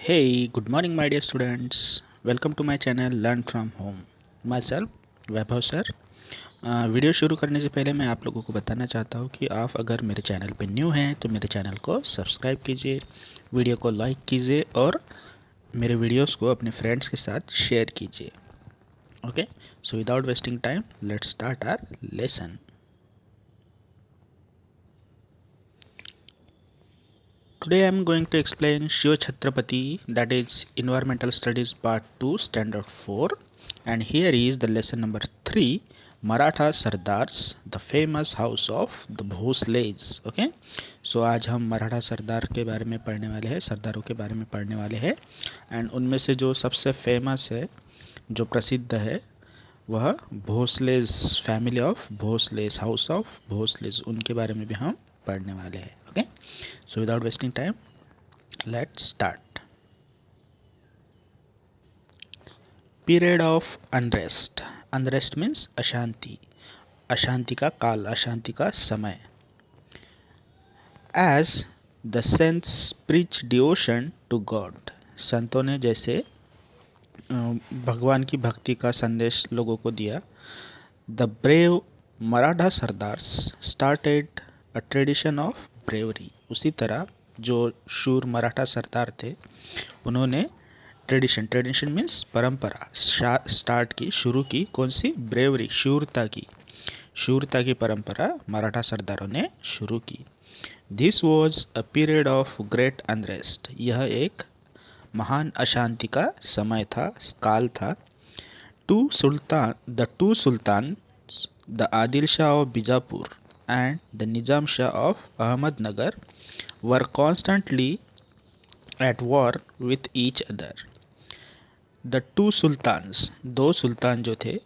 Hey, good morning, my dear students. Welcome to my channel Learn from Home. Myself, Vaibhav sir. Video शुरू करने से पहले मैं आप लोगों को बताना चाहता हूँ कि आप अगर मेरे चैनल पे न्यू हैं तो मेरे चैनल को सब्सक्राइब कीजिए, वीडियो को लाइक कीजिए और मेरे वीडियोस को अपने फ्रेंड्स के साथ शेयर कीजिए। Okay, so without wasting time let's start our lesson. Today I am going to explain Shiva Chhatrapati, that is Environmental Studies Part 2 Standard 4, and here is the lesson number 3, Maratha Sardars, the famous house of the Bhosles. Okay, so आज हम मराठा सरदार के बारे में पढ़ने वाले हैं, सरदारों के बारे में पढ़ने वाले हैं एंड उनमें से जो सबसे फेमस है, जो प्रसिद्ध है, वह Bhosles family of Bhosles, house of Bhosles, उनके बारे में भी हम पढ़ने वाले हैं। Okay, so without wasting time let's start. Period of unrest. Unrest means अशांति, अशांति का काल, अशांति का समय। As the saints preach devotion to God, संतों ने जैसे भगवान की भक्ति का संदेश लोगों को दिया। The brave Maratha sardars started a tradition of bravery, उसी तरह जो शूर मराठा सरदार थे उन्होंने ट्रेडिशन, ट्रेडिशन मीन्स परंपरा, स्टार्ट की, शुरू की, कौन सी? ब्रेवरी, शूरता की, शूरता की परंपरा मराठा सरदारों ने शुरू की। This was a period of great unrest, यह एक महान अशांति का समय था, काल था। The to Sultan, the Adil Shah of Bijapur and the Nizam Shah of Ahmednagar were constantly at war with each other. The two sultans, दो सुल्तान जो थे,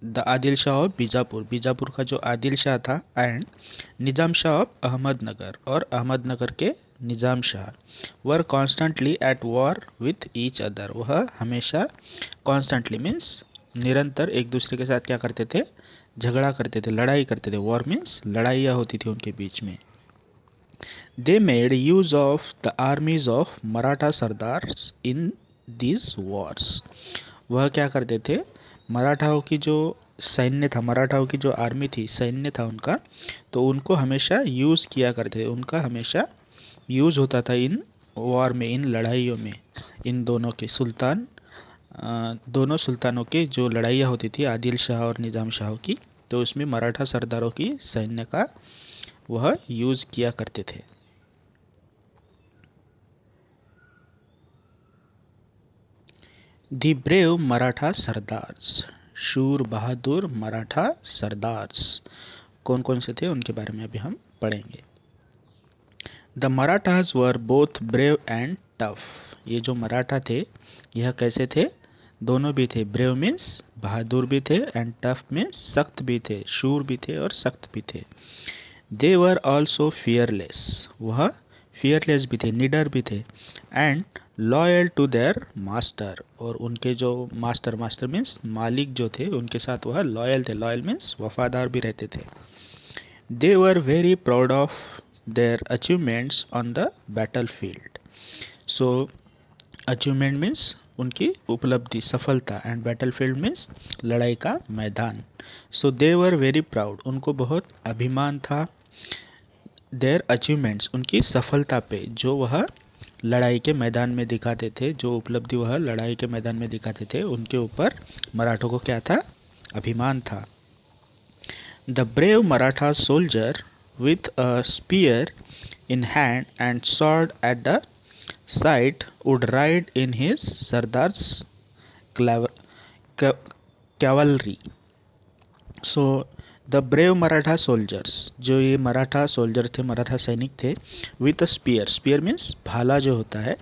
द आदिल शाह ऑफ बीजापुर, बीजापुर का जो आदिल शाह था, एंड निज़ाम शाह ऑफ अहमदनगर, और अहमदनगर के Nizam Shah, were constantly at war with each other, वह हमेशा कॉन्स्टेंटली मीन्स निरंतर एक दूसरे के साथ क्या करते थे? झगड़ा करते थे, लड़ाई करते थे। वॉर मीन्स लड़ाइयाँ होती थी उनके बीच में। They made use of the armies of Maratha sardars in this Wars, वह क्या करते थे? मराठाओं की जो सैन्य था, मराठाओं की जो आर्मी थी, सैन्य था उनका, तो उनको हमेशा यूज़ किया करते थे, उनका हमेशा यूज़ होता था इन वॉर में, इन लड़ाइयों में। इन दोनों के सुल्तान, दोनों सुल्तानों की जो लड़ाइयाँ होती थी, आदिल शाह और निज़ाम शाह की, तो उसमें मराठा सरदारों की सैन्य का वह यूज़ किया करते थे। दी ब्रेव मराठा सरदार्स, शूर बहादुर मराठा सरदार्स कौन कौन से थे उनके बारे में अभी हम पढ़ेंगे। The Marathas were both brave and tough, ये जो मराठा थे यह कैसे थे? दोनों भी थे। ब्रेव मीन्स बहादुर भी थे, एंड टफ मीन्स सख्त भी थे, शूर भी थे और सख्त भी थे। दे वर ऑल्सो फियरलेस, वह फियरलेस भी थे, निडर भी थे, and loyal to their master, और उनके जो मास्टर, मास्टर मीन्स मालिक जो थे, उनके साथ वह लॉयल थे, लॉयल मीन्स वफादार भी रहते थे। They were very proud of their achievements on the battlefield, so achievement means उनकी उपलब्धि, सफलता, एंड बैटल फील्ड मीन्स लड़ाई का मैदान। सो दे वर वेरी प्राउड, उनको बहुत अभिमान था, देयर अचीवमेंट्स, उनकी सफलता पे, जो वह लड़ाई के मैदान में दिखाते थे, जो उपलब्धि वह लड़ाई के मैदान में दिखाते थे, उनके ऊपर मराठों को क्या था? अभिमान था। The brave Maratha soldier with a spear in hand and sword at the side would ride in his sardars cavalry. So the brave Maratha soldiers, जो ये मराठा सोल्जर थे, मराठा सैनिक थे, with a spear, spear means भाला जो होता है,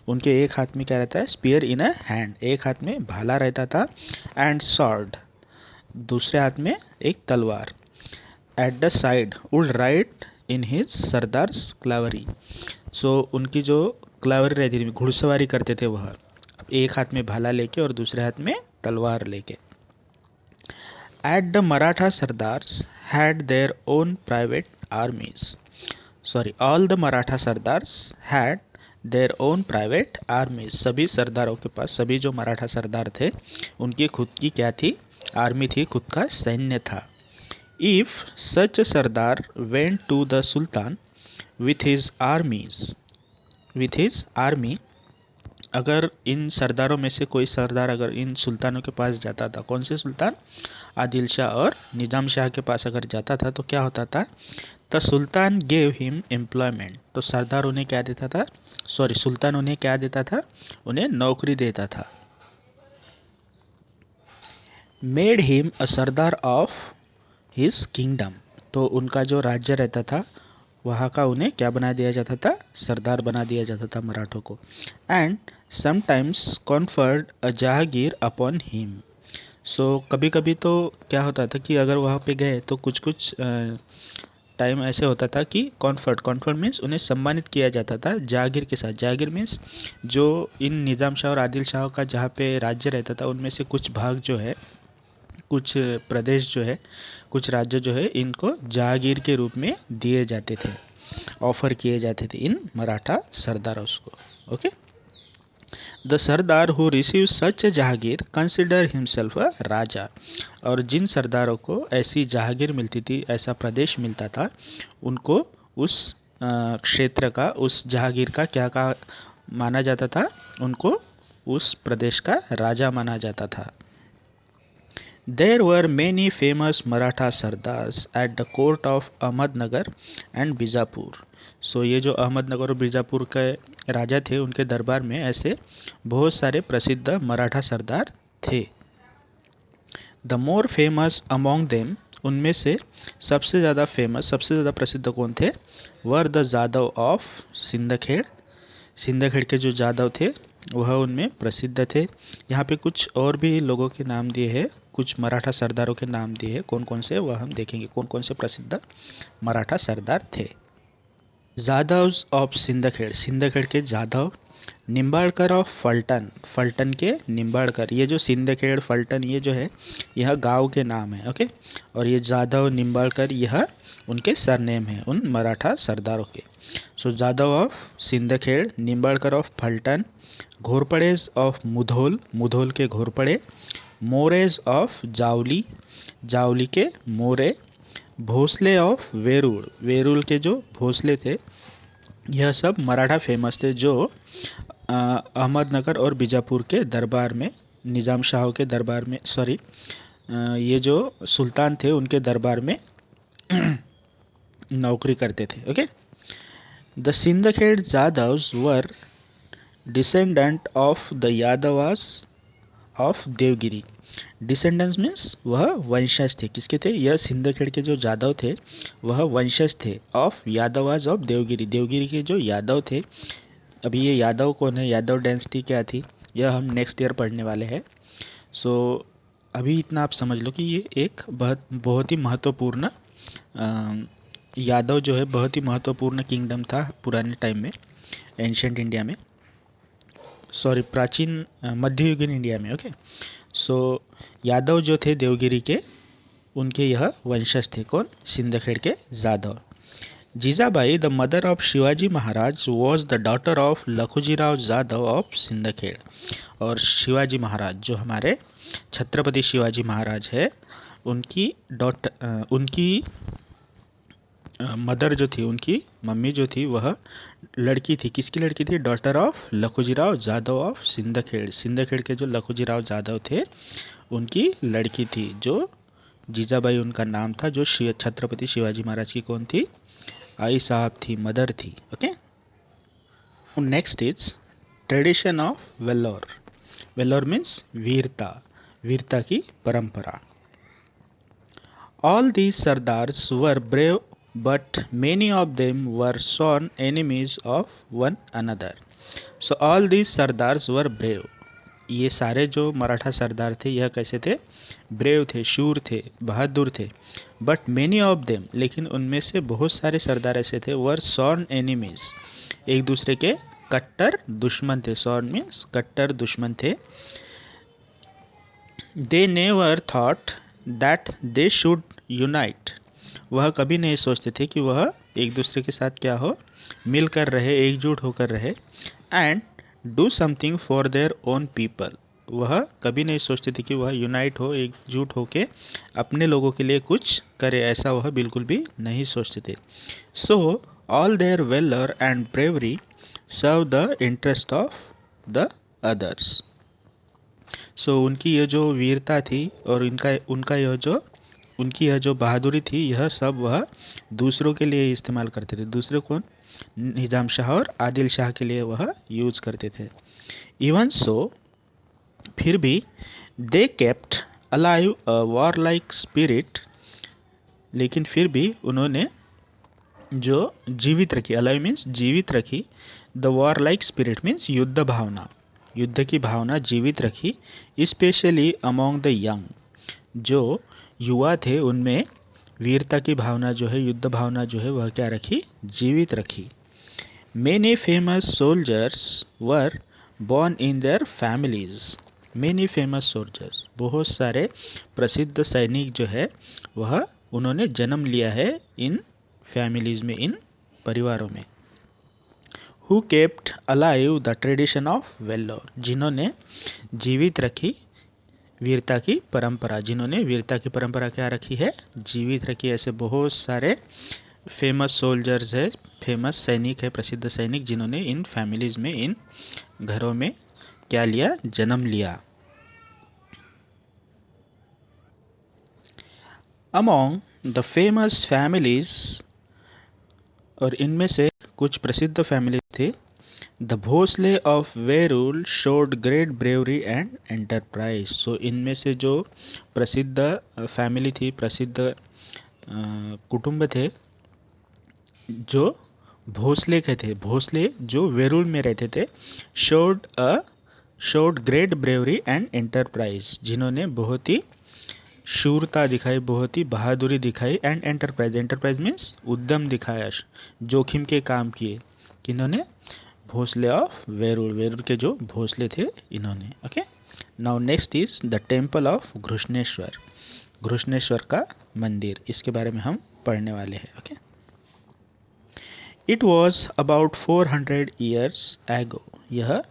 उनके एक हाथ में क्या रहता है? स्पीयर इन अ हैंड, एक हाथ में भाला रहता था, एंड स्वॉर्ड, दूसरे हाथ में एक तलवार, at the side would ride in his sardars cavalry, so उनकी जो क्लावरी रहती थी, घुड़सवारी करते थे वह, एक हाथ में भाला लेके और दूसरे हाथ में तलवार लेके। At the Maratha Sardars had their own private armies. Sorry, all the Maratha Sardars had their own private army, सभी सरदारों के पास, सभी जो मराठा सरदार थे उनकी खुद की क्या थी, आर्मी थी, खुद का सैन्य था. If such sardar went to the sultan with his army, अगर इन सरदारों में से कोई सरदार अगर इन सुल्तानों के पास जाता था, कौन से सुल्तान, आदिल शाह और निज़ाम शाह के पास अगर जाता था तो क्या होता था, the sultan gave him employment, तो सरदार उन्हें क्या देता था, सुल्तान उन्हें क्या देता था, उन्हें नौकरी देता था. Made him a Sardar of his kingdom, तो उनका जो राज्य रहता था वहाँ का उन्हें क्या बना दिया जाता था, सरदार बना दिया जाता था मराठों को. And sometimes conferred a jagir upon him, so कभी कभी तो क्या होता था कि अगर वहाँ पे गए तो कुछ कुछ टाइम ऐसे होता था कि कॉन्फर्ट मीन्स उन्हें सम्मानित किया जाता था जहांगीर के साथ. जहांगीर मीन्स जो इन निज़ाम शाह और आदिल शाह का जहाँ पे राज्य रहता था उनमें से कुछ भाग जो है, कुछ प्रदेश जो है, कुछ राज्य जो है, इनको जहांगीर के रूप में दिए जाते थे, ऑफर किए जाते थे इन मराठा सरदारों को. Okay, the sardar who receive such jagir consider himself a raja, और जिन सरदारों को ऐसी जहांगीर मिलती थी, ऐसा प्रदेश मिलता था, उनको उस क्षेत्र का, उस जहांगीर का क्या का माना जाता था, उनको उस प्रदेश का राजा माना जाता था. There were many famous Maratha Sardars at the court of Ahmednagar and Bijapur. So ये जो अहमदनगर और बीजापुर के राजा थे उनके दरबार में ऐसे बहुत सारे प्रसिद्ध मराठा सरदार थे. The more famous among them, उनमें से सबसे ज़्यादा फेमस, सबसे ज़्यादा प्रसिद्ध कौन थे, वर द जादव ऑफ सिंदखेड़. सिंदखेड़ के जो जादव थे वह उनमें प्रसिद्ध थे. यहाँ पे कुछ और भी लोगों के नाम दिए हैं, कुछ मराठा सरदारों के नाम दिए हैं, कौन कौन से वह हम देखेंगे, कौन कौन से प्रसिद्ध मराठा सरदार थे. जादव्स ऑफ सिंदखेड़, सिंदखेड़ के जादव. निम्बाड़कर ऑफ फल्टन, फल्टन के निम्बाड़कर. ये जो सिंदखेड़, फल्टन, ये जो है यह गांव के नाम है. ओके, और ये जादव, निम्बाड़कर, यह उनके सरनेम है उन मराठा सरदारों के. So Jadhav of Sindkhed, Nimbalkar of Phaltan, Ghorpades of Mudhol, Mudhol के घोरपड़े, मोरेज ऑफ जावली, जावली के मोरे, भोसले ऑफ वेरूल, वेरूल के जो भोसले थे, यह सब मराठा फेमस थे जो अहमदनगर और बीजापुर के दरबार में, निज़ाम शाह के दरबार में, ये जो सुल्तान थे उनके दरबार में नौकरी करते थे. Okay, the Sindkhed Jadhavs were descendant of the Yadavas of Devagiri. Descendants means वह वंशज थे, किसके थे, यह सिंदखेड़ के जो यादव थे वह वंशज थे ऑफ यादवास ऑफ देवगिरी, देवगिरी के जो यादव थे. अभी ये यादव कौन है, यादव डायनेस्टी क्या थी, यह हम नेक्स्ट ईयर पढ़ने वाले हैं. सो अभी इतना आप समझ लो कि ये एक बहुत ही महत्वपूर्ण यादव जो है बहुत ही महत्वपूर्ण किंगडम था पुराने टाइम में, एंशियंट इंडिया में, प्राचीन मध्ययुगीन इंडिया में. ओके, सो यादव जो थे देवगिरी के, उनके यह वंशज थे, कौन, सिंदखेड़ के Jadhav. Jijabai the mother of Shivaji Maharaj was the daughter of Lakhujirao Jadhav of Sindkhed, और शिवाजी महाराज जो हमारे छत्रपति शिवाजी महाराज है, उनकी डॉटर, उनकी मदर जो थी, उनकी मम्मी जो थी वह लड़की थी, किसकी लड़की थी, daughter of Lakhujirao Jadhav of सिंदखेड़, सिंदखेड़ के जो लखुजीराव जादव थे उनकी लड़की थी, जो जीजाबाई उनका नाम था, जो छत्रपति शिवाजी महाराज की कौन थी, आई साहब थी, मदर थी. Okay, next is tradition of Vellore. Vellore means वीरता, वीरता की परंपरा. All these sardars were brave but many of them were sworn enemies of one another. So all these sardars were brave. ये सारे जो मराठा सरदार थे यह कैसे थे, ब्रेव थे, शूर थे, बहादुर थे. बट मेनी ऑफ देम, लेकिन उनमें से बहुत सारे सरदार ऐसे थे, वर सॉर्न एनिमीज, एक दूसरे के कट्टर दुश्मन थे. सॉर्न मीन्स कट्टर दुश्मन थे. They never thought that they should unite, वह कभी नहीं सोचते थे कि वह एक दूसरे के साथ क्या हो, मिलकर रहे, एकजुट होकर रहे। And do something for their own people, वह कभी नहीं सोचते थे कि वह यूनाइट हो, एकजुट होके अपने लोगों के लिए कुछ करे, ऐसा वह बिल्कुल भी नहीं सोचते थे। So all their valour and bravery serve the interest of the others. So उनकी यह जो वीरता थी और उनका उनकी यह जो बहादुरी थी, यह सब वह दूसरों के लिए इस्तेमाल करते थे। दूसरे कौन? निज़ाम शाह और आदिल शाह के लिए वह यूज़ करते थे। इवन सो, फिर भी, they kept alive a war like spirit, लेकिन फिर भी उन्होंने जो जीवित रखी, अलाइव मीन्स जीवित रखी, the war like spirit means युद्ध भावना, युद्ध की भावना जीवित रखी। स्पेशली अमोंग द यंग, जो युवा थे उनमें वीरता की भावना जो है, युद्ध भावना जो है वह क्या रखी? जीवित रखी। Many famous soldiers were born in their families. Many famous soldiers, बहुत सारे प्रसिद्ध सैनिक जो है वह उन्होंने जन्म लिया है इन फैमिलीज में, इन परिवारों में। Who kept alive the tradition of valor, जिन्होंने जीवित रखी वीरता की परंपरा, जिन्होंने वीरता की परंपरा क्या रखी है? जीवित रखी। ऐसे बहुत सारे फेमस सोल्जर्स है, फेमस सैनिक है, प्रसिद्ध सैनिक, जिन्होंने इन फैमिलीज में, इन घरों में क्या लिया? जन्म लिया। अमोंग द फेमस फैमिलीज, और इनमें से कुछ प्रसिद्ध फैमिली थे। The Bhosale of Verul showed great bravery and enterprise. So इनमें से जो प्रसिद्ध फैमिली थी, प्रसिद्ध कुटुंब थे, जो भोसले के थे, भोसले जो वेरूल में रहते थे, showed great bravery and enterprise, जिन्होंने बहुत ही शूरता दिखाई, बहुत ही बहादुरी दिखाई, एंड एंटरप्राइज, एंटरप्राइज मीन्स उद्यम दिखाया, जोखिम के काम किए। किन्होंने? भोसले ऑफ वेरूल, वेरूल के जो भोसले थे इन्होंने। Okay, now next is the temple of Grishneshwar, Grishneshwar का मंदिर, इसके बारे में हम पढ़ने वाले हैं। Okay, it was about 400 years ago, यह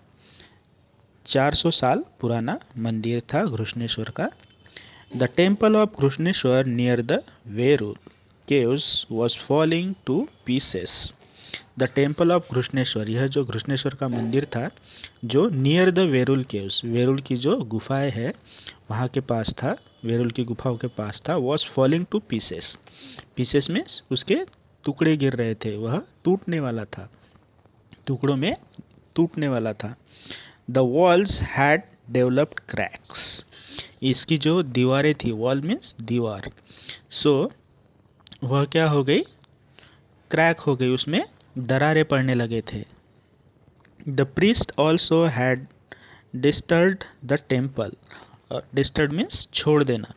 400 साल पुराना मंदिर था घृष्णेश्वर का। The temple of Grishneshwar near the Verul caves was falling two pieces. The temple of Grishneshwar, यह जो घृष्णेश्वर का मंदिर था, जो near the Verul caves, Verul की जो गुफाएं है वहाँ के पास था, वेरूल की गुफाओं के पास था। Was falling two pieces, pieces means उसके टुकड़े गिर रहे थे, वह टूटने वाला था, टुकड़ों में टूटने वाला था। The walls had developed cracks, इसकी जो दीवारें थी, वॉल मीन्स दीवार, सो वह क्या हो गई? क्रैक हो गई, उसमें दरारें पड़ने लगे थे। The priest also had disturbed the temple, disturb means छोड़ देना,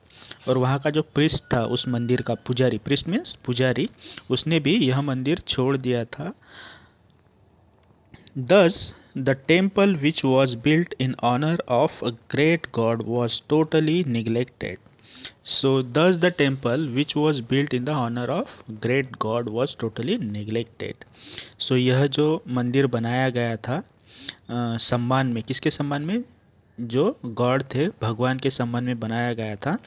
और वहाँ का जो प्रीस्ट था, उस मंदिर का पुजारी, प्रीस्ट मीन्स पुजारी, उसने भी यह मंदिर छोड़ दिया था। Thus, the temple which was built in honor of a great god was totally neglected. So, thus the temple which was built in the honor of great god was totally neglected. So, यह जो मंदिर बनाया गया था सम्मान में, किसके सम्मान में? जो गॉड थे, भगवान के सम्मान में बनाया गया था,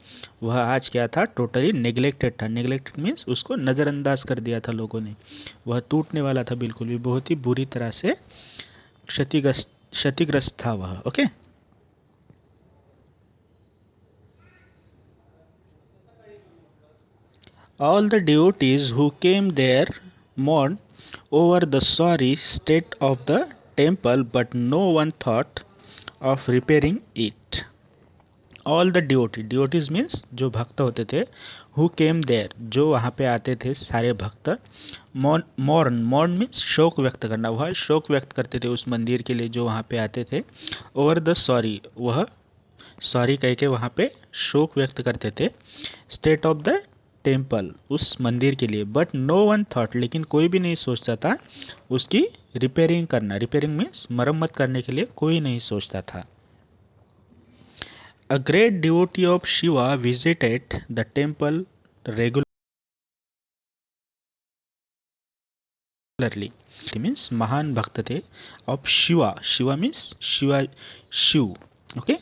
वह आज क्या था? टोटली नेग्लेक्टेड था। नेग्लेक्टेड मीन्स उसको नज़रअंदाज कर दिया था लोगों ने, वह टूटने वाला था, बिल्कुल भी बहुत ही बुरी तरह से क्षतिग्रस्त था वह। Okay, all the devotees who came there mourned over the sorry state of the temple, but no one thought of repairing it. All the devotees means जो भक्त होते थे, who came there, जो वहाँ पे आते थे सारे भक्त, mourn means शोक व्यक्त करना, वह शोक व्यक्त करते थे उस मंदिर के लिए जो वहाँ पे आते थे। over the sorry, वह सॉरी कह के वहाँ पे शोक व्यक्त करते थे। स्टेट ऑफ द टेम्पल, उस मंदिर के लिए। बट नो वन थॉट, लेकिन कोई भी नहीं सोचता था उसकी रिपेयरिंग करना, रिपेयरिंग मीन्स मरम्मत करने के लिए कोई नहीं सोचता था। A great devotee of Shiva visited the temple regular regularly means महान भक्त थे of Shiva, Shiva means Shiv, okay,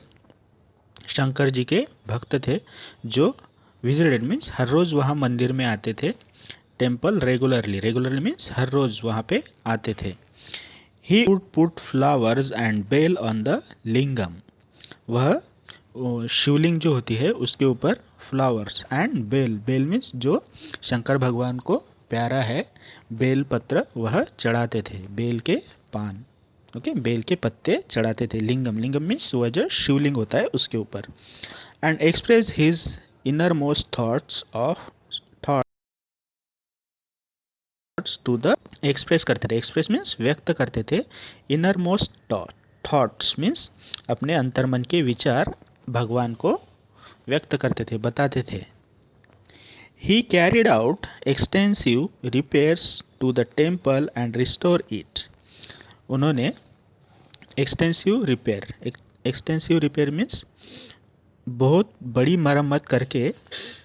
Shankar ji के भक्त थे जो विजिटेड मीन्स हर रोज़ वहाँ मंदिर में आते थे, टेम्पल रेगुलरली, रेगुलरली मीन्स हर रोज़ वहाँ पे आते थे। He would put flowers and bel on the lingam, वह शिवलिंग जो होती है उसके ऊपर flowers and bel, bel means जो शंकर भगवान को प्यारा है बेल पत्र वह चढ़ाते थे, बेल के पान, ओके, बेल के पत्ते चढ़ाते थे। लिंगम, लिंगम मीन्स वह जो शिवलिंग होता है उसके ऊपर। And express his innermost thoughts to the, express करते थे, एक्सप्रेस मीन्स व्यक्त करते थे, इनर मोस्ट थॉट्स मीन्स अपने अंतर्मन के विचार भगवान को व्यक्त करते थे, बताते थे। He carried out extensive repairs to the temple and restore it, उन्होंने एक्सटेंसिव रिपेयर मीन्स बहुत बड़ी मरम्मत करके,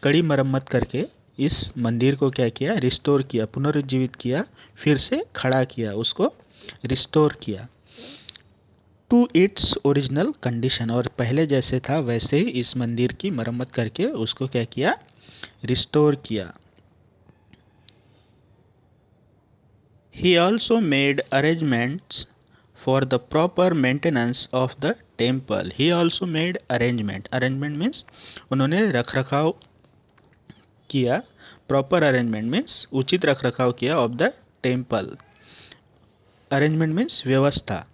कड़ी मरम्मत करके इस मंदिर को क्या किया, रिस्टोर किया, पुनरुज्जीवित किया, फिर से खड़ा किया, उसको रिस्टोर किया टू इट्स ओरिजिनल कंडीशन, और पहले जैसे था वैसे ही इस मंदिर की मरम्मत करके उसको क्या किया, रिस्टोर किया। ही also made arrangements for the proper maintenance of the temple, he also made arrangement, arrangement means उन्होंने रख रखाव किया, प्रॉपर अरेंजमेंट मीन्स उचित रख रखाव किया of the temple, arrangement means व्यवस्था,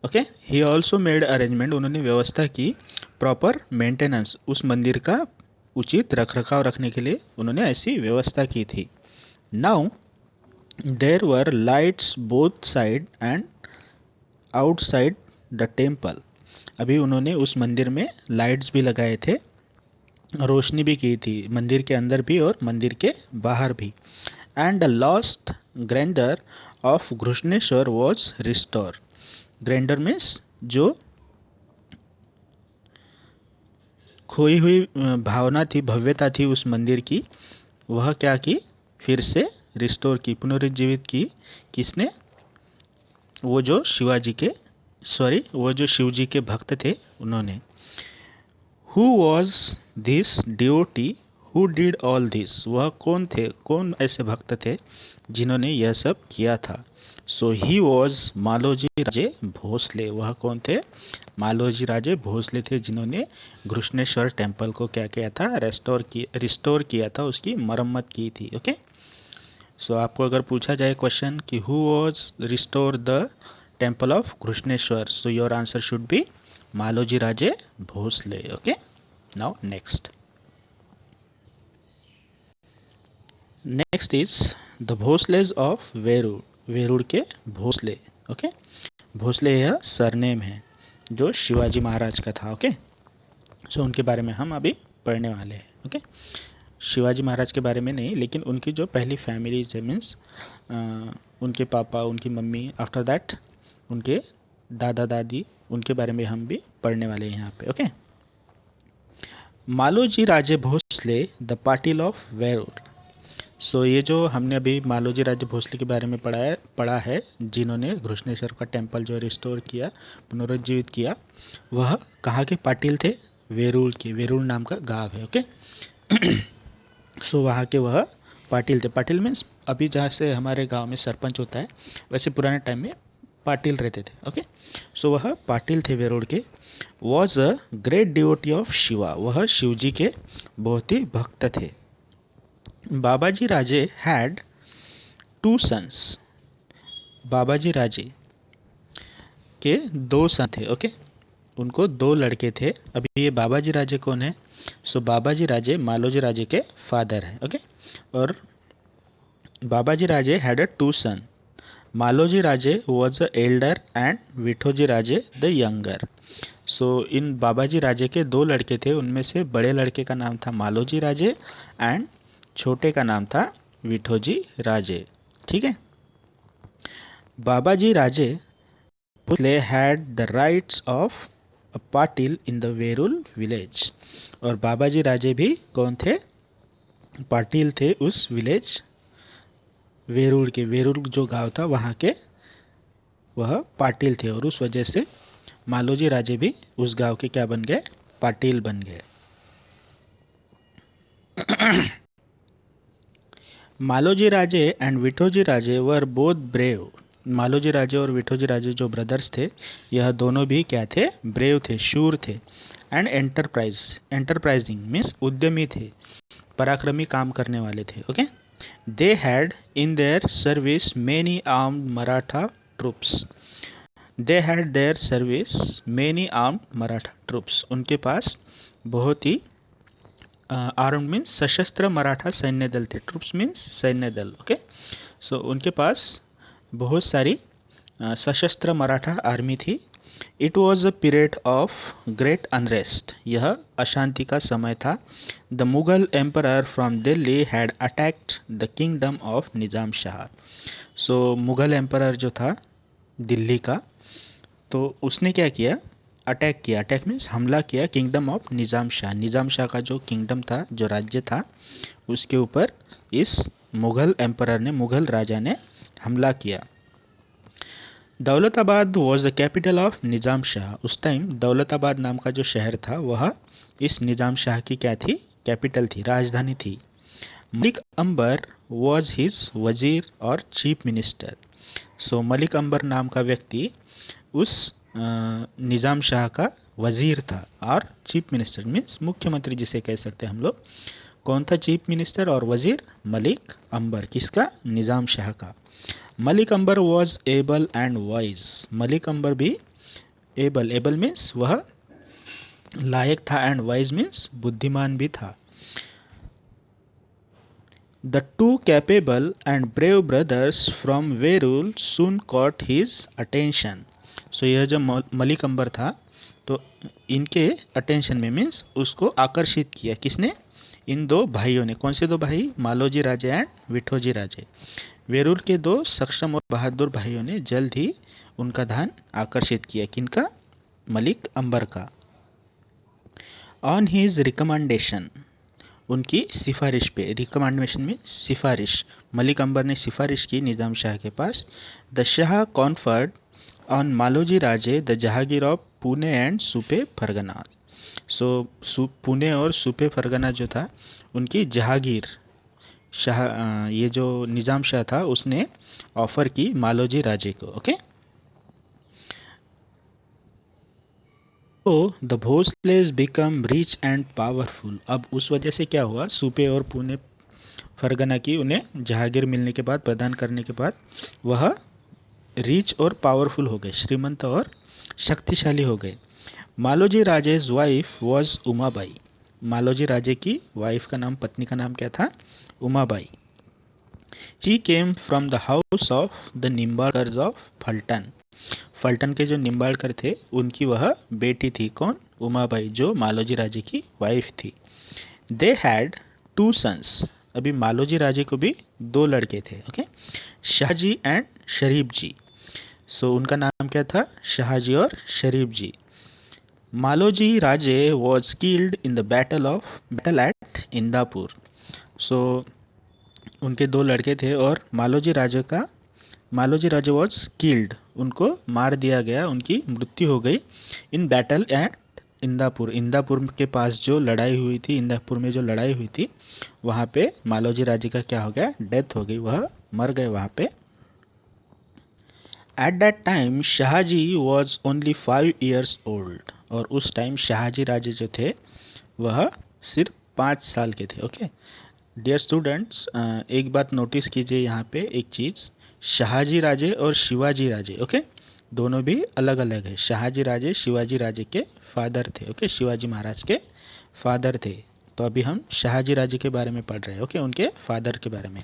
okay, he also made arrangement, उन्होंने व्यवस्था की, प्रॉपर मेंटेनेंस, उस मंदिर का उचित रख रखाव रखने के लिए उन्होंने ऐसी व्यवस्था की थी। Now there were lights both side and outside the temple, अभी उन्होंने उस मंदिर में लाइट्स भी लगाए थे, रोशनी भी की थी, मंदिर के अंदर भी और मंदिर के बाहर भी। And the lost grandeur of Grishneshwar was restore, grandeur means जो खोई हुई भावना थी, भव्यता थी उस मंदिर की, वह क्या की, फिर से रिस्टोर की, पुनरुज्जीवित की, किसने, वो जो शिवाजी के, सॉरी वो जो शिव जी के भक्त थे उन्होंने। Who was this devotee who did all this, वह कौन थे, कौन ऐसे भक्त थे जिन्होंने यह सब किया था। सो ही वॉज मालोजी राजे भोसले, वह कौन थे, मालोजी राजे भोसले थे जिन्होंने घृष्णेश्वर टेम्पल को क्या किया था, रिस्टोर किया था, उसकी मरम्मत की थी, ओके। सो आपको अगर पूछा जाए क्वेश्चन कि who was restore the temple of Grishneshwar, so your answer should be Maloji Raje Bhosale, okay. Now next is the Bhosales of Verur, Verur के भोसले, ओके, भोसले यह सरनेम है जो शिवाजी महाराज का था, ओके। सो उनके बारे में हम अभी पढ़ने वाले हैं, ओके। शिवाजी महाराज के बारे में नहीं, लेकिन उनकी जो पहली फैमिलीज है मीन्स उनके पापा, उनकी मम्मी, आफ्टर दैट उनके दादा दादी, उनके बारे में हम भी पढ़ने वाले हैं यहाँ पे, okay. Maloji Raje Bhosale the Patil of Verur, so ये जो हमने अभी मालोजी राजे भोसले के बारे में पढ़ा है जिन्होंने घृष्णेश्वर का टेम्पल जो रिस्टोर किया, पुनरुज्जीवित किया, वह कहाँ के पाटिल थे, वेरूर के, वेरूर नाम का गांव है, ओके। सो वहाँ के वह पाटिल थे, पाटिल मीन्स अभी जहाँ से हमारे गांव में सरपंच होता है वैसे पुराने टाइम में पाटिल रहते थे, ओके। सो वह पाटिल थे वेरूर के। Was a great devotee of Shiva, वह शिव जी के बहुत ही भक्त थे। बाबाजी राजे हैड 2 सन्स, बाबाजी राजे के 2 सन थे, ओके, उनको 2 लड़के थे। अभी ये बाबाजी राजे कौन है, सो बाबाजी राजे मालोजी राजे के फादर हैं, ओके। और Babaji Raje had a 2 son, Maloji Raje was a elder and Vithoji Raje the younger. So इन बाबाजी राजे के 2 लड़के थे, उनमें से बड़े लड़के का नाम था मालोजी राजे एंड छोटे का नाम था विठोजी राजे, ठीक है। Babaji Raje Bhosale had the rights of a Patil in the Verul village, और बाबाजी राजे भी कौन थे, पाटिल थे उस विलेज वेरूल जो गांव था वहाँ के वह पाटिल थे, और उस वजह से मालोजी राजे भी उस गांव के क्या बन गए, पाटिल बन गए। Maloji Raje and Vithoji Raje were both brave. Maloji Raje और विठोजी राजे जो ब्रदर्स थे, यह दोनों भी क्या थे, ब्रेव थे, शूर थे। एंड एंटरप्राइजिंग मीन्स उद्यमी थे, पराक्रमी काम करने वाले थे। Okay, they had in their service many armed Maratha troops. They had their service many armed Maratha troops, उनके पास बहुत ही आर्म्ड मीन्स सशस्त्र मराठा सैन्य दल थे। ट्रूप्स मीन्स सैन्य दल। ओके, सो उनके पास बहुत सारी सशस्त्र मराठा आर्मी थी। It was a period of great unrest, यह अशांति का समय था। The Mughal emperor from Delhi had attacked the kingdom of Nizam Shah. So Mughal emperor जो था दिल्ली का, तो उसने क्या किया, अटैक किया। अटैक मीन्स हमला किया किंगडम ऑफ निज़ाम शाह। निज़ाम शाह का जो किंगडम था, जो राज्य था, उसके ऊपर इस मुग़ल एम्परर ने, मुग़ल राजा ने हमला किया। Daulatabad was the capital of Nizam Shah. उस टाइम दौलताबाद नाम का जो शहर था वह इस निज़ाम शाह की क्या थी, कैपिटल थी, राजधानी थी। मलिक अंबर वॉज हिज वजीर और चीफ मिनिस्टर। सो मलिक अंबर नाम का व्यक्ति उस निज़ाम शाह का वज़ीर था और चीफ मिनिस्टर मीन्स मुख्यमंत्री जिसे कह सकते हैं हम लोग। कौन था चीफ मिनिस्टर और वज़ीर? मलिक अंबर। किसका? निज़ाम शाह का। Malik Ambar was able and wise. Malik Ambar भी एबल मीन्स वह लायक था, एंड वाइज मीन्स बुद्धिमान भी था। The two capable and brave brothers from Verul soon caught his attention. So यह जो मलिक अंबर था, तो इनके अटेंशन में मीन्स उसको आकर्षित किया किसने? इन दो भाइयों ने। कौन से दो भाई? मालोजी राजे एंड विठोजी राजे। वेरूल के दो सक्षम और बहादुर भाइयों ने जल्द ही उनका ध्यान आकर्षित किया। किनका? मलिक अंबर का। ऑन हिज रिकमेंडेशन, उनकी सिफारिश पे, रिकमेंडेशन में सिफारिश, मलिक अंबर ने सिफारिश की निज़ाम शाह के पास। The Shah conferred on Maloji Raje the jagir of Pune and Supe pargana. So Pune और सुपे फरगना जो था उनकी जहांगीर शाह, ये जो निज़ाम शाह था उसने ऑफ़र की मालोजी राजे को। ओके, तो the Bhosales become rich and powerful. अब उस वजह से क्या हुआ, सुपे और पुणे फरगना की उन्हें जहांगीर मिलने के बाद, प्रदान करने के बाद, वह रिच और पावरफुल हो गए, श्रीमंत और शक्तिशाली हो गए। Maloji Raje's wife was Umabai. मालोजी राजे की वाइफ का नाम, पत्नी का नाम क्या था? Umabai. She came from the house of the Nimbalkar of Phaltan. Phaltan के जो निम्बाड़कर थे उनकी वह बेटी थी। कौन? उमाबाई, जो मालोजी राजे की वाइफ थी। They had two sons. अभी मालोजी राजे को भी दो लड़के थे। Okay, Shahaji and Sharif ji. So उनका नाम क्या था? शाहजी और Sharif ji. Maloji Raje was killed in the battle at Indapur. So उनके दो लड़के थे और मालोजी राजे वॉज किल्ड, उनको मार दिया गया, उनकी मृत्यु हो गई। इन बैटल एट इंदापुर, इंदापुर के पास जो लड़ाई हुई थी, इंदापुर में जो लड़ाई हुई थी वहाँ पे मालोजी राजे का क्या हो गया? डेथ हो गई, वह मर गए वहाँ पे। At that time Shahji was only 5 years old. और उस टाइम शाहजी राजे जो थे वह सिर्फ 5 साल के थे। ओके डियर स्टूडेंट्स, एक बात नोटिस कीजिए यहाँ पे एक चीज़, शाहजी राजे और शिवाजी राजे, ओके, दोनों भी अलग अलग है। शाहजी राजे शिवाजी राजे के फादर थे। ओके, शिवाजी महाराज के फादर थे। तो अभी हम शाहजी राजे के बारे में पढ़ रहे हैं। ओके, उनके फादर के बारे में।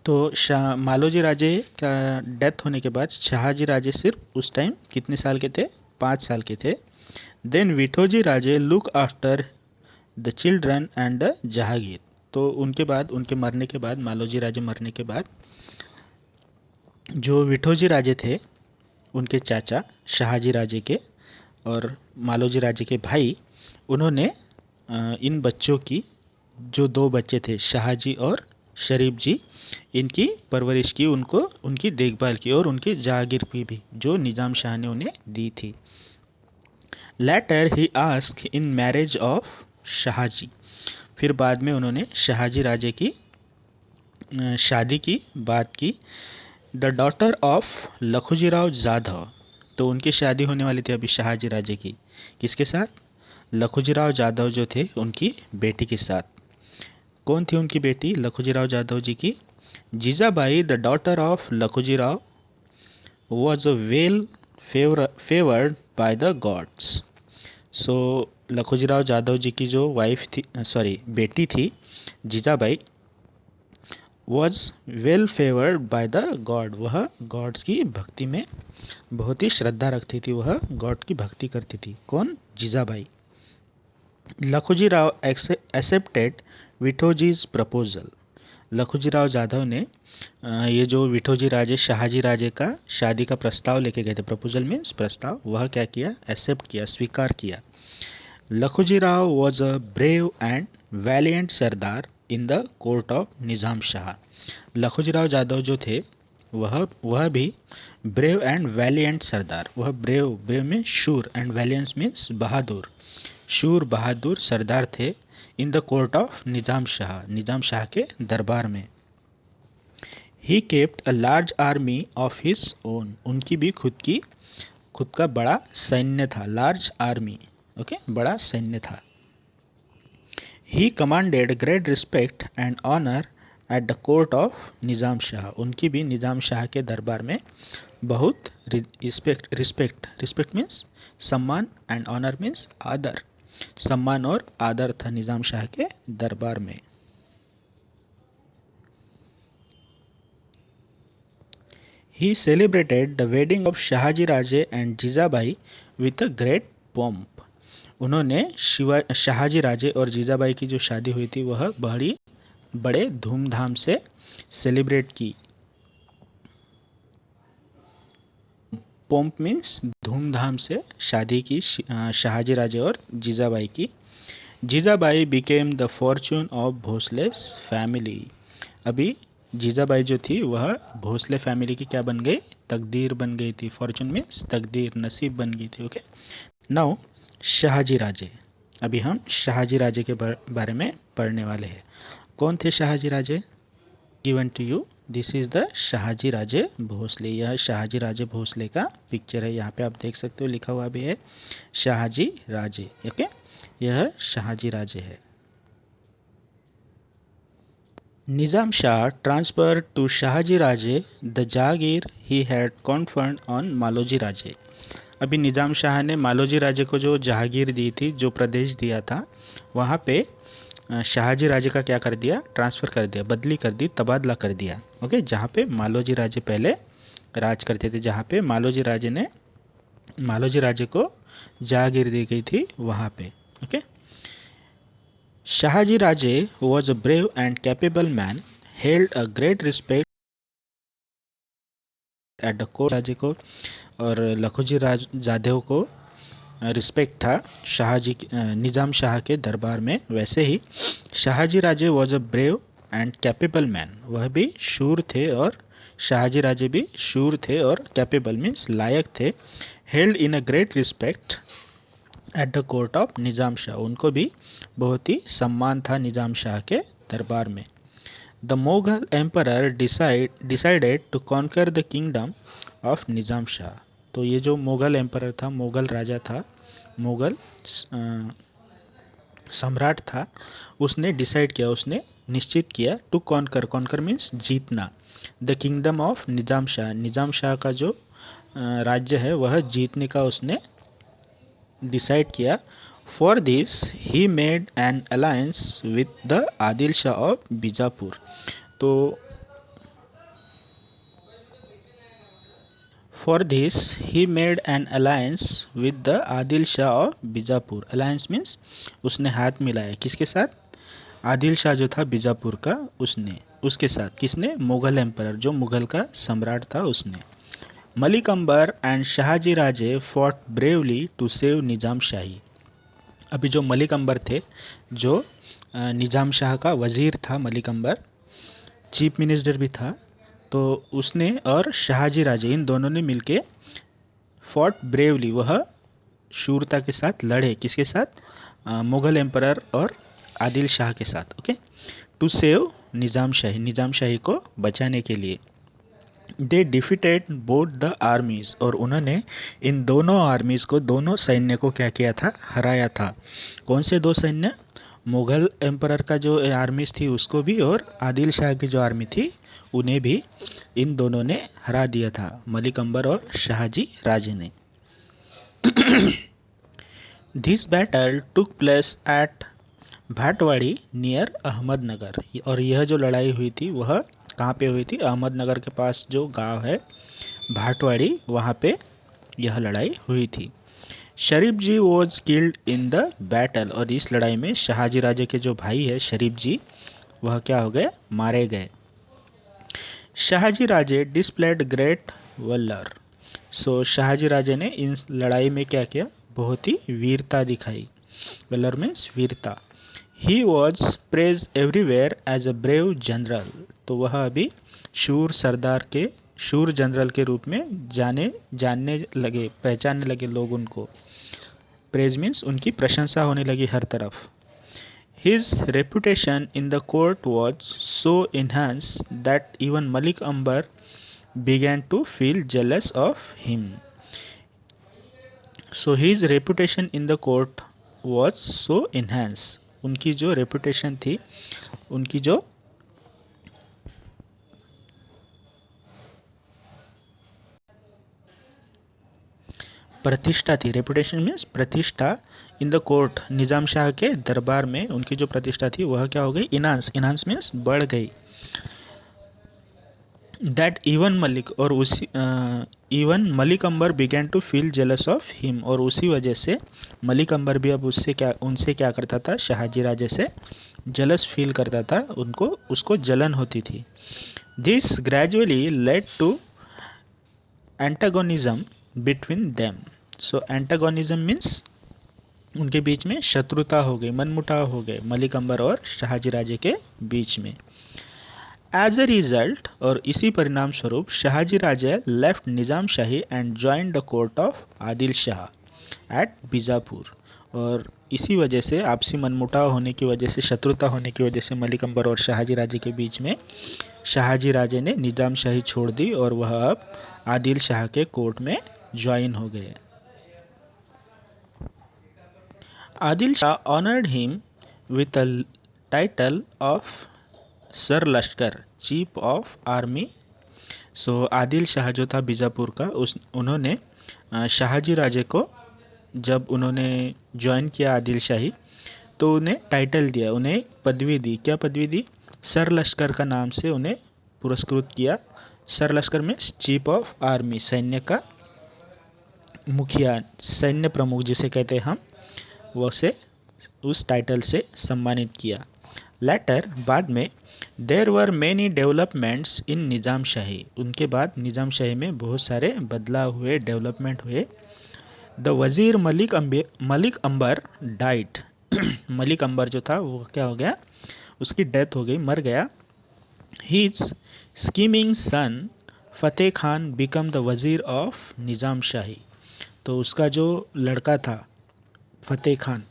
तो मालोजी राजे का डेथ होने के बाद शाहजी राजे सिर्फ उस टाइम कितने साल के थे? 5 साल के थे। Then Vithoji Raje look after the children and the Jahangir. तो उनके बाद, उनके मरने के बाद, मालोजी राजे मरने के बाद, जो विठोजी राजे थे उनके चाचा शाहजी राजे के और मालोजी राजे के भाई, उन्होंने इन बच्चों की, जो दो बच्चे थे शाहजी और शरीफ जी, इनकी परवरिश की, उनको उनकी देखभाल की और उनकी जागीर भी जो निज़ाम शाह ने उन्हें दी थी। Later he ask in marriage of Shahji, फिर बाद में उन्होंने शाहजी राजे की शादी की बात की। The daughter of Lakhujirao Jadhav, तो उनकी शादी होने वाली थी अभी शाहजी राजे की, किसके साथ? लखुजीराव जाधव जो थे उनकी बेटी के साथ। कौन थी उनकी बेटी लखुजीराव जाधव जी की? Jijabai the daughter of Lakhujirao was a well favoured by the gods. So Lakhujirao Jadhav ji की जो वाइफ थी, सॉरी बेटी थी Jijabai, was well favoured by the god, वह गॉड्स की भक्ति में बहुत ही श्रद्धा रखती थी, वह गॉड की भक्ति करती थी। कौन? जीजाबाई। लखुजीराव एक्सेप्टेड विठोजीज प्रपोजल, लखुजीराव जाधव ने ये जो विठोजी राजे शाहजी राजे का शादी का प्रस्ताव लेके गए थे, प्रपोजल मीन्स प्रस्ताव, वह क्या किया? एक्सेप्ट किया, स्वीकार किया। Lakhujirao was a brave and valiant sardar in the court of Nizam Shah, Lakhujirao Jadhav जो थे वह भी ब्रेव एंड वैलियंट सरदार, वह ब्रेव में शूर एंड वैलियंस मीन्स बहादुर, शूर बहादुर सरदार थे इन the court of Nizam Shah के दरबार में। He kept a large army of his own, उनकी भी खुद का बड़ा सैन्य था, लार्ज आर्मी, ओके, बड़ा सैन्य था। He commanded great respect and honour at the court of Nizam Shah, उनकी भी निज़ाम शाह के दरबार में बहुत रिस्पेक्ट मीन्स सम्मान एंड ऑनर मीन्स आदर, सम्मान और आदर था निज़ाम शाह के दरबार में। He celebrated the wedding of Shahaji Raje and Jijabai with a great pomp, उन्होंने शाहजी राजे और जीजाबाई की जो शादी हुई थी वह बड़े धूमधाम से सेलिब्रेट की। पॉम्प मीन्स धूमधाम से शादी की शाहजी राजे और जीजाबाई की। Jijabai became the fortune of Bhosales family, अभी जीजाबाई जो थी वह भोसले फैमिली की क्या बन गई? तकदीर बन गई थी। फॉर्चून मीन्स तकदीर, नसीब बन गई थी। ओके, नाउ शाहजी राजे, अभी हम शाहजी राजे के बारे में पढ़ने वाले हैं। कौन थे Shahaji Raje? Given to you, this is the Shahaji Raje Bhosale, यह शाहजी राजे भोसले का पिक्चर है, यहाँ पे आप देख सकते हो, लिखा हुआ भी है शाहजी राजे। ओके, यह शाहजी राजे है। Nizam Shah transfer to Shahaji Raje the jagir he had conferred on Maloji Raje, अभी निज़ाम शाह ने मालोजी राजे को जो जहागीर दी थी, जो प्रदेश दिया था, वहाँ पे शाहजी राजे का क्या कर दिया? ट्रांसफ़र कर दिया, बदली कर दी, तबादला कर दिया। ओके, जहाँ पे मालोजी राजे पहले राज करते थे, जहाँ पे मालोजी राजे को जहागीर दी गई थी वहाँ पे। Okay, Shahaji Raje was a brave and capable man, held a great respect at the court, Raje को और लखुजी जाधव को रिस्पेक्ट था निज़ाम शाह के दरबार में, वैसे ही Shahaji Raje was a brave and capable man, वह भी शूर थे और शाहजी राजे भी शूर थे और कैपेबल मीन्स लायक थे। Held in a great respect at the court of Nizam Shah, उनको भी बहुत ही सम्मान था निज़ाम शाह के दरबार में। The Mughal emperor decided to conquer the kingdom of Nizam Shah, तो ये जो मुगल एम्परर था, मुगल राजा था, मुगल सम्राट था, उसने डिसाइड किया, उसने निश्चित किया, टू कॉन्कर मीन्स जीतना, the kingdom of Nizam Shah का जो राज्य है वह जीतने का उसने डिसाइड किया। For this he made an alliance with the Adil Shah of Bijapur, तो for this he made an alliance with the Adil Shah of Bijapur, alliance means उसने हाथ मिलाया, किसके साथ? आदिल शाह जो था बीजापुर का, उसके साथ, किसने? मुगल एम्परर, जो मुगल का सम्राट था, उसने। Malik Ambar and Shahaji Raje fought bravely to save Nizam Shahi, अभी जो मलिक अंबर थे, जो निज़ाम शाह का वज़ीर था मलिक अंबर, चीफ मिनिस्टर भी था, तो उसने और शाहजी राजे इन दोनों ने मिलके फॉट ब्रेवली, वह शूरता के साथ लड़े, किसके साथ? मुगल एम्परर और आदिल शाह के साथ। ओके, टू सेव निज़ाम शाही, निज़ाम शाही को बचाने के लिए। They defeated both the armies, और उन्होंने इन दोनों आर्मीज को, दोनों सैन्य को क्या किया था? हराया था। कौन से दो सैन्य? मुगल एम्परर का जो आर्मीज थी उसको भी, और आदिल शाह की जो आर्मी थी उन्हें भी इन दोनों ने हरा दिया था, मलिक अंबर और शाहजी राजे ने। This battle took place at Bhatvadi near Ahmednagar, और यह जो लड़ाई हुई थी वह कहाँ पे हुई थी? अहमदनगर के पास जो गांव है भाटवाड़ी, वहाँ पे यह लड़ाई हुई थी। Sharif ji was killed in the battle, और इस लड़ाई में शाहजी राजे के जो भाई है शरीफ जी, वह क्या हो गए? मारे गए। शाहजी राजे डिस्प्लेड ग्रेट वलर, सो शाहजी राजे ने इन लड़ाई में क्या किया? बहुत ही वीरता दिखाई। वलर मीन्स वीरता। He was praise everywhere as a brave general, तो वह अभी शूर सरदार के, शूर जनरल के रूप में जानने लगे, पहचानने लगे लोग उनको। प्रेज मीन्स उनकी प्रशंसा होने लगी हर तरफ। His reputation in the court was so enhanced that even Malik Ambar began to feel jealous of him. So his reputation in the court was so enhanced. उनकी जो reputation थी, उनकी जो प्रतिष्ठा थी, रेपुटेशन मीन्स प्रतिष्ठा, इन द कोर्ट, निज़ाम शाह के दरबार में उनकी जो प्रतिष्ठा थी वह क्या हो गई? इनहांस, इनहांस मीन्स बढ़ गई। दैट इवन मलिक, और उसी even Malik Ambar began to feel jealous of him, और उसी वजह से मलिक अंबर भी अब उनसे क्या करता था? शाहजी राजे से जलस फील करता था, उसको जलन होती थी। This gradually led to antagonism between them, so antagonism means उनके बीच में शत्रुता हो गई, मनमुटाव हो गए, मलिक अंबर और शाहजी राजे के बीच में। एज अ रिजल्ट, और इसी परिणाम स्वरूप, Shahji Raje left Nizam Shahi and join the court of Adil Shah at Bijapur, और इसी वजह से, आपसी मनमुटाव होने की वजह से, शत्रुता होने की वजह से मलिक अंबर और शाहजी राजे के बीच में शाहजी राजे ने निज़ाम शाही छोड़ दी और वह अब आदिल शाह के कोर्ट में ज्वाइन हो गए। Adil Shah honoured him with a title of sir Lashkar, chief of army. सो आदिल शाह जो था बीजापुर का, उन्होंने शाहजी राजे को, जब उन्होंने ज्वाइन किया आदिल शाही, तो उन्हें टाइटल दिया, उन्हें पदवी दी। क्या पदवी दी? सर लश्कर का नाम से उन्हें पुरस्कृत किया। सर लश्कर में चीफ ऑफ आर्मी, सैन्य का मुखिया, सैन्य प्रमुख जिसे कहते हैं हम, वो से उस टाइटल से सम्मानित किया। लेटर, बाद में, देर वर मैनी डेवलपमेंट्स इन निज़ाम शाही, उनके बाद निज़ाम शाही में बहुत सारे बदलाव हुए, डेवलपमेंट हुए। द वज़ीर मलिक अंबर डाइट, मलिक अंबर जो था वो क्या हो गया? उसकी डेथ हो गई, मर गया। His scheming son Fateh Khan become the wazir of Nizam Shahi, तो उसका जो लड़का था फतेह खान,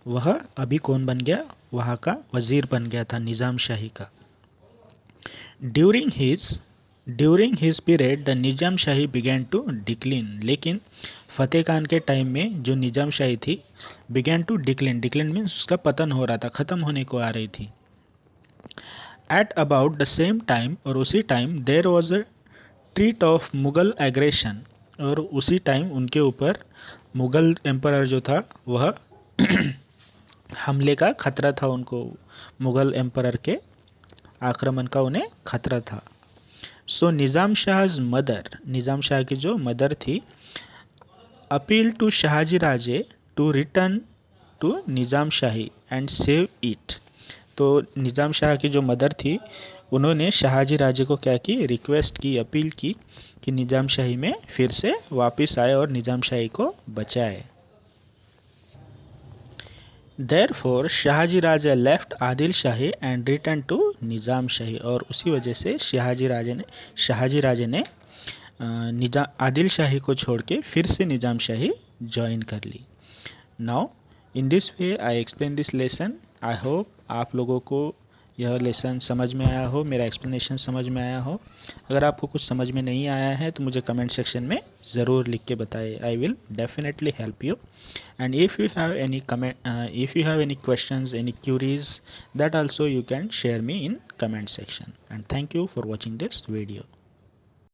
वह अभी कौन बन गया? वहाँ का वज़ीर बन गया था निज़ाम शाही का। During his period the Nizam Shahi began to decline, लेकिन फतेह खान के टाइम में जो निज़ाम शाही थी बिगैन टू डिक्लिन, डिक्लिन मीन्स उसका पतन हो रहा था, ख़त्म होने को आ रही थी। At about the same time, और उसी time, there was a treat of Mughal aggression, और उसी टाइम उनके ऊपर मुगल एम्परर जो था वह हमले का खतरा था उनको, मुगल एम्परर के आक्रमण का उन्हें खतरा था। सो निज़ाम शाहज मदर, निज़ाम शाह की जो मदर थी, appeal to Shahaji Raje to return to Nizam Shahi and save it, तो निज़ाम शाह की जो मदर थी उन्होंने शाहजी राजे को क्या की? रिक्वेस्ट की, अपील की कि निज़ाम शाही में फिर से वापस आए और निज़ाम शाही को बचाए। Therefore, Shahaji Raja left Adil Shahi and returned to निज़ाम शाही, और उसी वजह से शाहाजी राजे ने आदिल शाही को छोड़ के फिर से निज़ाम शाही ज्वाइन कर ली। Now in this way I explain this lesson. I hope आप लोगों को यह लेसन समझ में आया हो, मेरा एक्सप्लेनेशन समझ में आया हो। अगर आपको कुछ समझ में नहीं आया है तो मुझे कमेंट सेक्शन में ज़रूर लिख के बताइए। I will definitely help you. And if you have any if you have any questions, any queries, that also you can share me in comment section. And thank you for watching this video.